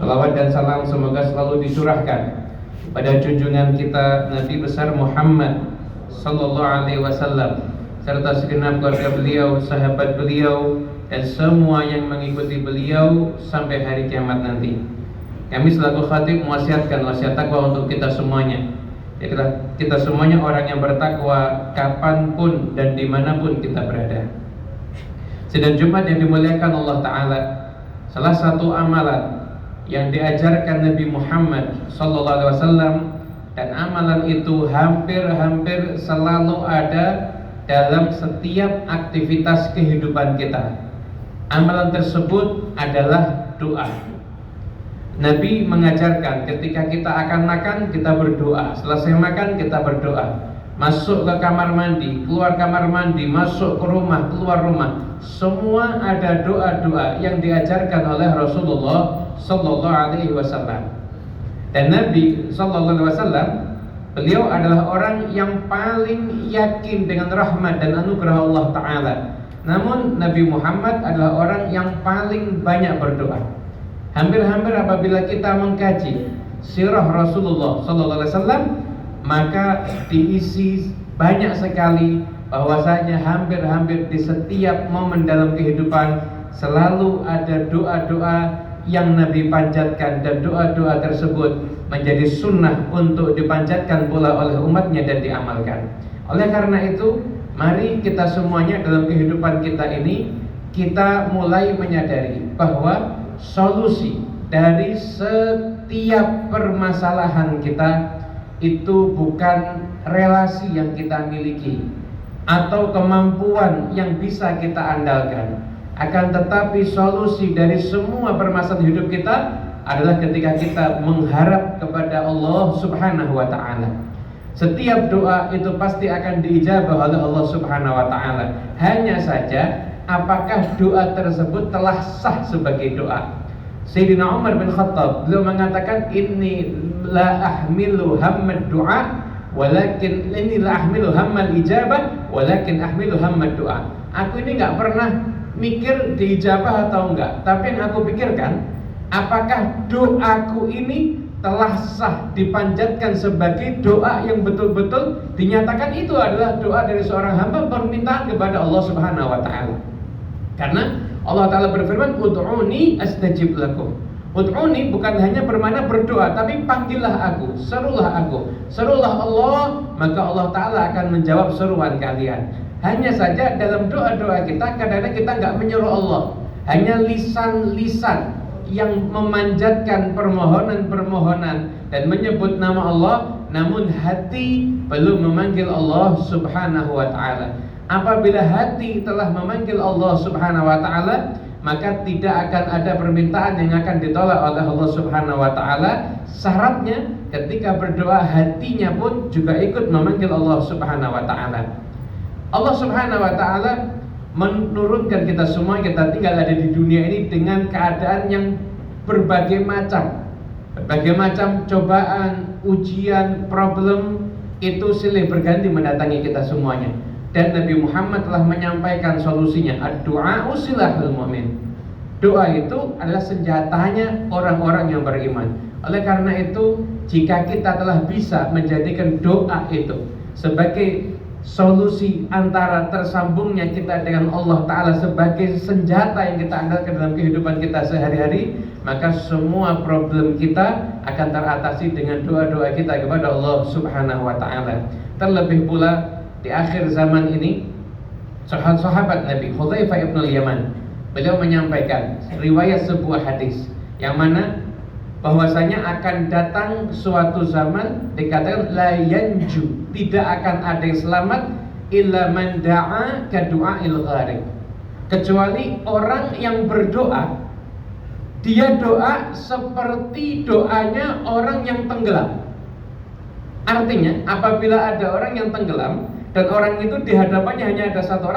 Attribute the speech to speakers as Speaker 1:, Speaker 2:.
Speaker 1: Salawat dan salam semoga selalu dicurahkan pada junjungan kita Nabi besar Muhammad sallallahu alaihi wasallam serta segenap keluarga beliau, sahabat beliau, dan semua yang mengikuti beliau sampai hari kiamat nanti. Kami selaku khatib mewasiatkan wasiat takwa untuk kita semuanya. Kita semuanya orang yang bertakwa kapanpun dan dimanapun kita berada. Sidang Jumat yang dimuliakan Allah Ta'ala, salah satu amalan yang diajarkan Nabi Muhammad SAW, dan amalan itu hampir selalu ada dalam setiap aktivitas kehidupan kita. Amalan tersebut adalah doa. Nabi mengajarkan ketika kita akan makan, kita berdoa. Selesai makan, kita berdoa. Masuk ke kamar mandi, keluar kamar mandi, masuk ke rumah, keluar rumah, semua ada doa-doa yang diajarkan oleh Rasulullah sallallahu alaihi wasallam. Dan Nabi sallallahu alaihi wasallam, beliau adalah orang yang paling yakin dengan rahmat dan anugerah Allah Ta'ala. Namun Nabi Muhammad adalah orang yang paling banyak berdoa. Hampir-hampir apabila kita mengkaji sirah Rasulullah sallallahu alaihi wasallam, maka diisi banyak sekali bahwasanya hampir di setiap momen dalam kehidupan selalu ada doa-doa yang Nabi panjatkan, dan doa-doa tersebut menjadi sunnah untuk dipanjatkan pula oleh umatnya dan diamalkan. Oleh karena itu, mari kita semuanya dalam kehidupan kita ini, kita mulai menyadari bahwa solusi dari setiap permasalahan kita itu bukan relasi yang kita miliki atau kemampuan yang bisa kita andalkan. Akan tetapi solusi dari semua permasalahan hidup kita adalah ketika kita mengharap kepada Allah Subhanahu wa Ta'ala. Setiap doa itu pasti akan diijabah oleh Allah Subhanahu wa Ta'ala. Hanya saja apakah doa tersebut telah sah sebagai doa. Sayyidina Umar bin Khattab beliau mengatakan, inni la ahmilu hammad du'a walakin inni la ahmilu hammal ijabah walakin ahmilu hammad du'a. Aku ini enggak pernah mikir diijabah atau enggak, tapi yang aku pikirkan, apakah doaku ini telah sah dipanjatkan sebagai doa yang betul-betul dinyatakan itu adalah doa dari seorang hamba, permintaan kepada Allah Subhanahu wa Ta'ala. Karena Allah Ta'ala berfirman, ud'uni astajib lakum. Ud'uni bukan hanya bermakna berdoa, tapi panggillah aku, serulah aku, serulah Allah, maka Allah Ta'ala akan menjawab seruan kalian. Hanya saja dalam doa-doa kita, kadang-kadang kita nggak menyeru Allah, hanya lisan-lisan yang memanjatkan permohonan-permohonan dan menyebut nama Allah, namun hati belum memanggil Allah Subhanahu wa Ta'ala. Apabila hati telah memanggil Allah Subhanahu wa Ta'ala, maka tidak akan ada permintaan yang akan ditolak oleh Allah Subhanahu wa Ta'ala. Syaratnya ketika berdoa, hatinya pun juga ikut memanggil Allah Subhanahu wa Ta'ala. Allah Subhanahu wa Ta'ala menurunkan kita semua, kita tinggal ada di dunia ini dengan keadaan yang berbagai macam cobaan, ujian, problem, itu silih berganti mendatangi kita semuanya. Dan Nabi Muhammad telah menyampaikan solusinya, ad-du'a silahul mu'min. Doa itu adalah senjatanya orang-orang yang beriman. Oleh karena itu, jika kita telah bisa menjadikan doa itu sebagai solusi antara tersambungnya kita dengan Allah Ta'ala, sebagai senjata yang kita andalkan dalam kehidupan kita sehari-hari, maka semua problem kita akan teratasi dengan doa-doa kita kepada Allah Subhanahu wa Ta'ala. Terlebih pula di akhir zaman ini, sahabat Nabi Hudzaifah ibn al-Yaman, beliau menyampaikan riwayat sebuah hadis yang mana bahwasanya akan datang suatu zaman dikatakan la yanju, tidak akan ada yang selamat illa man da'a ka du'ail gharib, kecuali orang yang berdoa, dia doa seperti doanya orang yang tenggelam. Artinya apabila ada orang yang tenggelam dan orang itu di hadapannya hanya ada satu orang,